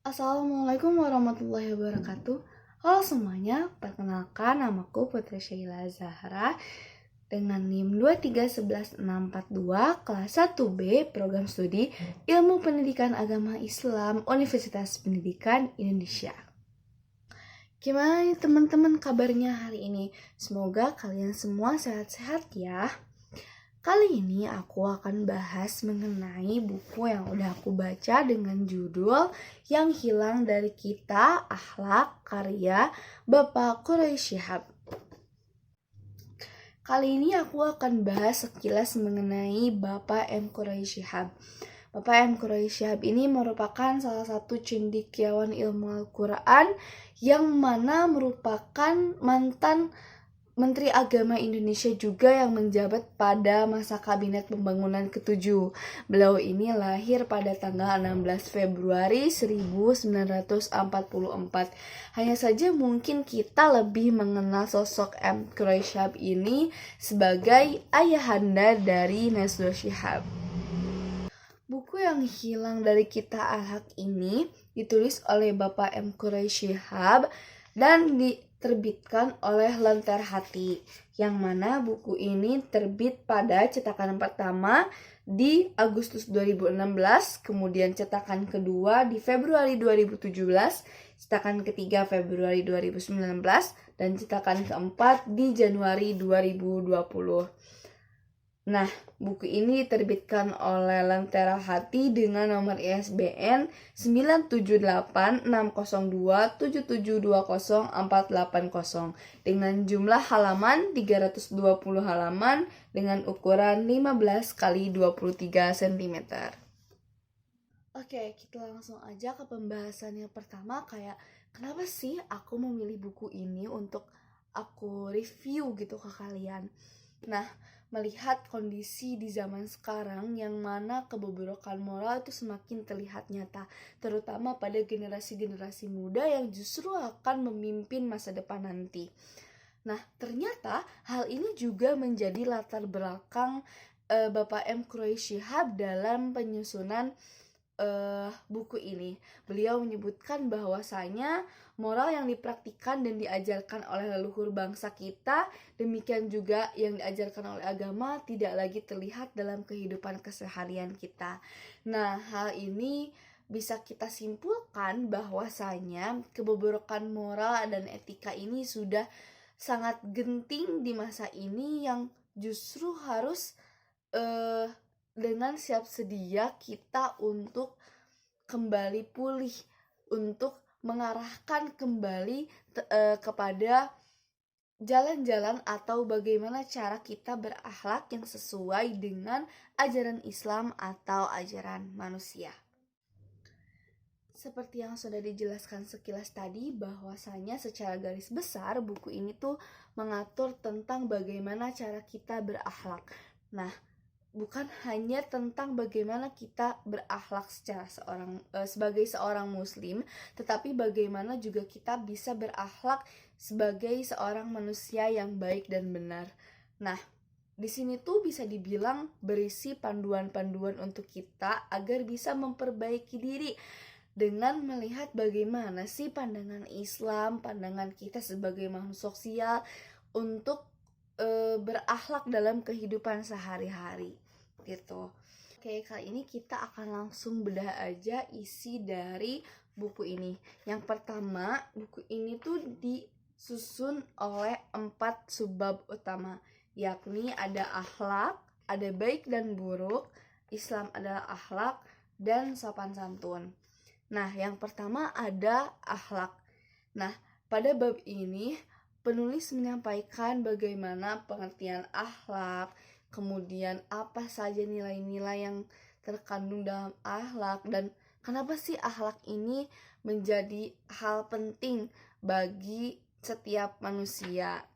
Assalamualaikum warahmatullahi wabarakatuh. Halo semuanya, perkenalkan namaku Putri Sheila Zahra dengan NIM 2311642 kelas 1B Program Studi Ilmu Pendidikan Agama Islam Universitas Pendidikan Indonesia. Gimana nih teman-teman kabarnya hari ini? Semoga kalian semua sehat-sehat ya. Kali ini aku akan bahas mengenai buku yang udah aku baca dengan judul Yang Hilang Dari Kita, Akhlak karya Bapak Quraish Shihab. Kali ini aku akan bahas sekilas mengenai Bapak M. Quraish Shihab. Bapak M. Quraish Shihab ini merupakan salah satu cendekiawan ilmu Al-Quran yang mana merupakan mantan Menteri Agama Indonesia juga yang menjabat pada masa Kabinet Pembangunan ke-7. Beliau ini lahir pada tanggal 16 Februari 1944. Hanya saja mungkin kita lebih mengenal sosok M. Quraish Shihab ini sebagai ayahanda dari Nasrul Shihab. Buku yang hilang dari kita Al-Haq ini ditulis oleh Bapak M. Quraish Shihab dan diterbitkan oleh Lentera Hati, yang mana buku ini terbit pada cetakan pertama di Agustus 2016, kemudian cetakan kedua di Februari 2017, cetakan ketiga Februari 2019, dan cetakan keempat di Januari 2020. Nah, buku ini diterbitkan oleh Lentera Hati dengan nomor ISBN 9786027720480 dengan jumlah halaman 320 halaman dengan ukuran 15 x 23 cm. Oke, kita langsung aja ke pembahasan yang pertama, kayak kenapa sih aku memilih buku ini untuk aku review gitu ke kalian. Nah, melihat kondisi di zaman sekarang yang mana kebobrokan moral itu semakin terlihat nyata, terutama pada generasi-generasi muda yang justru akan memimpin masa depan nanti. Nah, ternyata hal ini juga menjadi latar belakang Bapak M. Quraish Shihab dalam penyusunan buku ini. Beliau menyebutkan bahwasanya moral yang dipraktikkan dan diajarkan oleh leluhur bangsa kita, demikian juga yang diajarkan oleh agama, tidak lagi terlihat dalam kehidupan keseharian kita. Nah, hal ini bisa kita simpulkan bahwasanya kebobrokan moral dan etika ini sudah sangat genting di masa ini, yang justru harus dengan siap sedia kita untuk kembali pulih, untuk mengarahkan kembali kepada jalan-jalan atau bagaimana cara kita berakhlak yang sesuai dengan ajaran Islam atau ajaran manusia. Seperti yang sudah dijelaskan sekilas tadi, bahwasanya secara garis besar buku ini tuh mengatur tentang bagaimana cara kita berakhlak. Nah, bukan hanya tentang bagaimana kita berakhlak sebagai seorang muslim, tetapi bagaimana juga kita bisa berakhlak sebagai seorang manusia yang baik dan benar. Nah, di sini tuh bisa dibilang berisi panduan-panduan untuk kita agar bisa memperbaiki diri dengan melihat bagaimana sih pandangan Islam, pandangan kita sebagai makhluk sosial untuk berakhlak dalam kehidupan sehari-hari gitu. Oke, kali ini kita akan langsung bedah aja isi dari buku ini. Yang pertama, buku ini tuh disusun oleh 4 subbab utama, yakni ada akhlak, ada baik dan buruk, Islam adalah akhlak, dan sopan santun. Nah, yang pertama ada akhlak. Nah, pada bab ini penulis menyampaikan bagaimana pengertian akhlak, kemudian apa saja nilai-nilai yang terkandung dalam akhlak, dan kenapa sih akhlak ini menjadi hal penting bagi setiap manusia.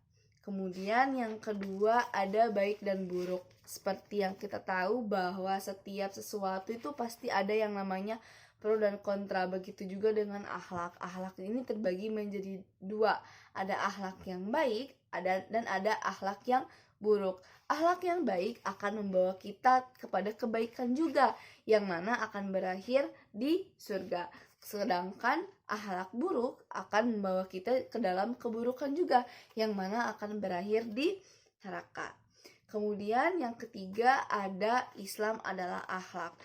Kemudian yang kedua ada baik dan buruk. Seperti yang kita tahu bahwa setiap sesuatu itu pasti ada yang namanya pro dan kontra. Begitu juga dengan akhlak. Akhlak ini terbagi menjadi 2. Ada akhlak yang baik, dan ada akhlak yang buruk. Akhlak yang baik akan membawa kita kepada kebaikan juga, yang mana akan berakhir di surga. Sedangkan akhlak buruk akan membawa kita ke dalam keburukan juga, yang mana akan berakhir di neraka. Kemudian yang ketiga ada Islam adalah akhlak.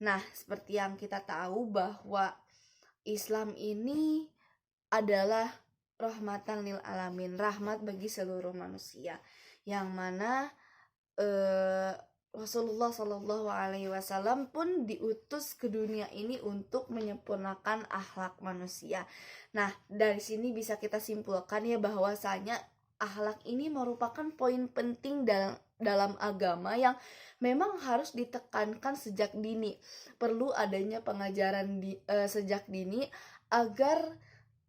Nah, seperti yang kita tahu bahwa Islam ini adalah rahmatan lil alamin, rahmat bagi seluruh manusia, yang mana Rasulullah Shallallahu Alaihi Wasallam pun diutus ke dunia ini untuk menyempurnakan akhlak manusia. Nah, dari sini bisa kita simpulkan ya bahwasanya akhlak ini merupakan poin penting dalam agama yang memang harus ditekankan sejak dini. Perlu adanya pengajaran sejak dini agar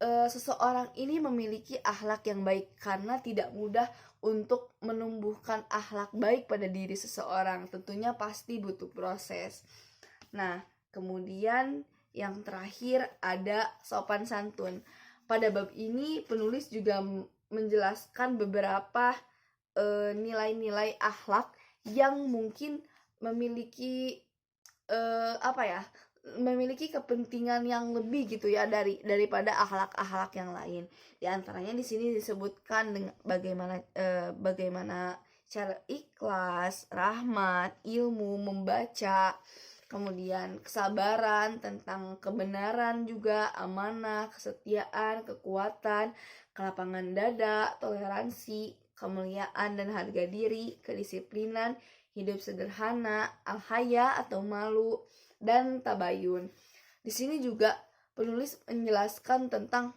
seseorang ini memiliki akhlak yang baik, karena tidak mudah untuk menumbuhkan akhlak baik pada diri seseorang. Tentunya pasti butuh proses. Nah, kemudian yang terakhir ada sopan santun. Pada bab ini penulis juga menjelaskan beberapa nilai-nilai akhlak yang mungkin memiliki memiliki kepentingan yang lebih gitu ya daripada akhlak-akhlak yang lain. Di antaranya di sini disebutkan dengan bagaimana cara ikhlas, rahmat, ilmu, membaca, kemudian kesabaran, tentang kebenaran juga, amanah, kesetiaan, kekuatan, kelapangan dada, toleransi, kemuliaan dan harga diri, kedisiplinan, hidup sederhana, al-haya atau malu, dan tabayun. Di sini juga penulis menjelaskan tentang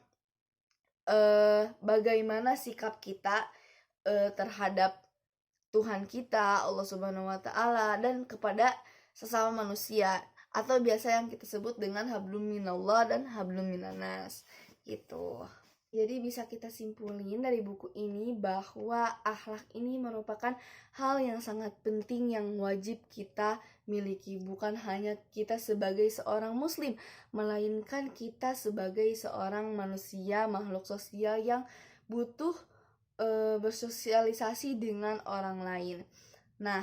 bagaimana sikap kita terhadap Tuhan kita, Allah Subhanahu wa taala, dan kepada sesama manusia, atau biasa yang kita sebut dengan hablum minallah dan hablum minanas gitu. Jadi bisa kita simpulin dari buku ini bahwa akhlak ini merupakan hal yang sangat penting yang wajib kita miliki, bukan hanya kita sebagai seorang muslim, melainkan kita sebagai seorang manusia, makhluk sosial yang butuh bersosialisasi dengan orang lain. Nah,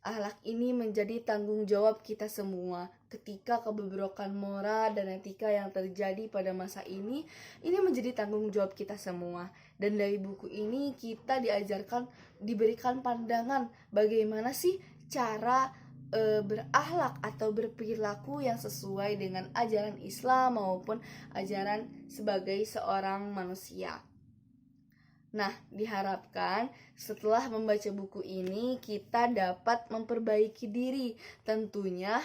akhlak ini menjadi tanggung jawab kita semua ketika kebobrokan moral dan etika yang terjadi pada masa ini menjadi tanggung jawab kita semua. Dan dari buku ini kita diberikan pandangan bagaimana sih cara berakhlak atau berperilaku yang sesuai dengan ajaran Islam maupun ajaran sebagai seorang manusia. Nah, diharapkan setelah membaca buku ini kita dapat memperbaiki diri, tentunya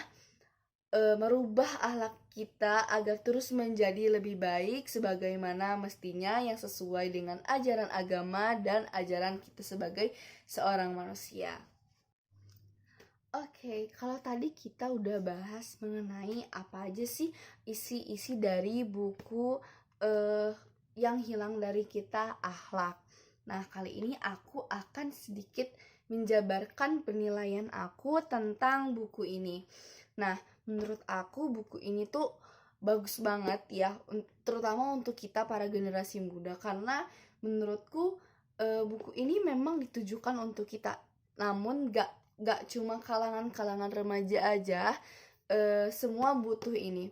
merubah akhlak kita agar terus menjadi lebih baik sebagaimana mestinya, yang sesuai dengan ajaran agama dan ajaran kita sebagai seorang manusia. Oke, kalau tadi kita udah bahas mengenai apa aja sih isi-isi dari buku yang hilang dari kita, akhlak. Nah, kali ini aku akan sedikit menjabarkan penilaian aku tentang buku ini. Nah, menurut aku buku ini tuh bagus banget ya, terutama untuk kita para generasi muda, karena menurutku buku ini memang ditujukan untuk kita. Namun gak cuma kalangan remaja aja, semua butuh ini.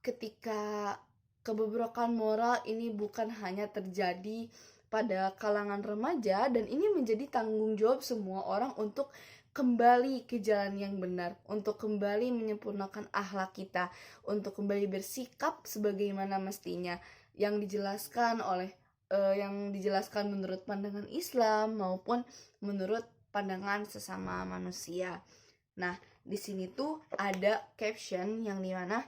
Ketika kebobrokan moral ini bukan hanya terjadi pada kalangan remaja, dan ini menjadi tanggung jawab semua orang untuk kembali ke jalan yang benar, untuk kembali menyempurnakan akhlak kita, untuk kembali bersikap sebagaimana mestinya yang dijelaskan menurut pandangan Islam maupun menurut pandangan sesama manusia. Nah, di sini tuh ada caption yang dimana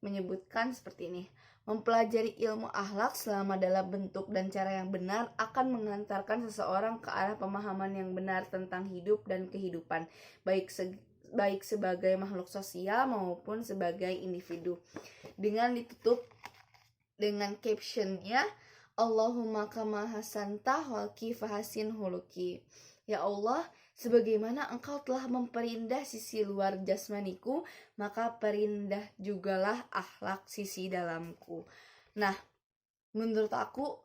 menyebutkan seperti ini: mempelajari ilmu akhlak selama dalam bentuk dan cara yang benar akan mengantarkan seseorang ke arah pemahaman yang benar tentang hidup dan kehidupan, baik sebagai makhluk sosial maupun sebagai individu. Dengan ditutup dengan captionnya, Allahumma kama hasanta walki fahasin huluki. Ya Allah, sebagaimana engkau telah memperindah sisi luar jasmaniku, maka perindah jugalah akhlak sisi dalamku. Nah, menurut aku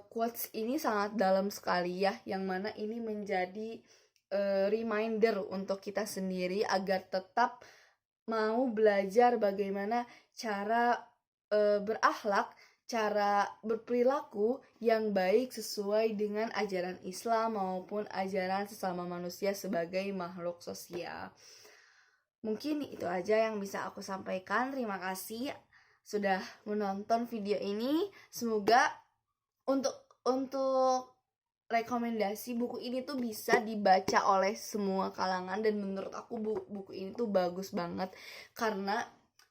quotes ini sangat dalam sekali ya, yang mana ini menjadi reminder untuk kita sendiri agar tetap mau belajar bagaimana cara berakhlak, cara berperilaku yang baik sesuai dengan ajaran Islam maupun ajaran sesama manusia sebagai makhluk sosial. Mungkin itu aja yang bisa aku sampaikan. Terima kasih sudah menonton video ini. Semoga untuk rekomendasi buku ini tuh bisa dibaca oleh semua kalangan, dan menurut aku buku ini tuh bagus banget karena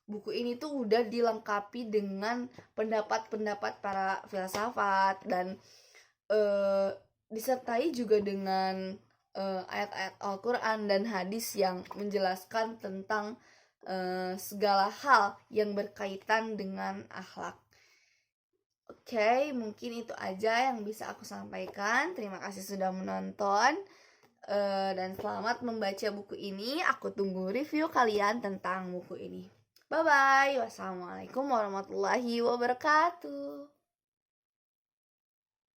buku ini tuh udah dilengkapi dengan pendapat-pendapat para filsafat dan disertai juga dengan ayat-ayat Al-Quran dan hadis yang menjelaskan tentang segala hal yang berkaitan dengan akhlak. Oke, mungkin itu aja yang bisa aku sampaikan. Terima kasih sudah menonton dan selamat membaca buku ini. Aku tunggu review kalian tentang buku ini. Bye-bye. Wassalamualaikum warahmatullahi wabarakatuh.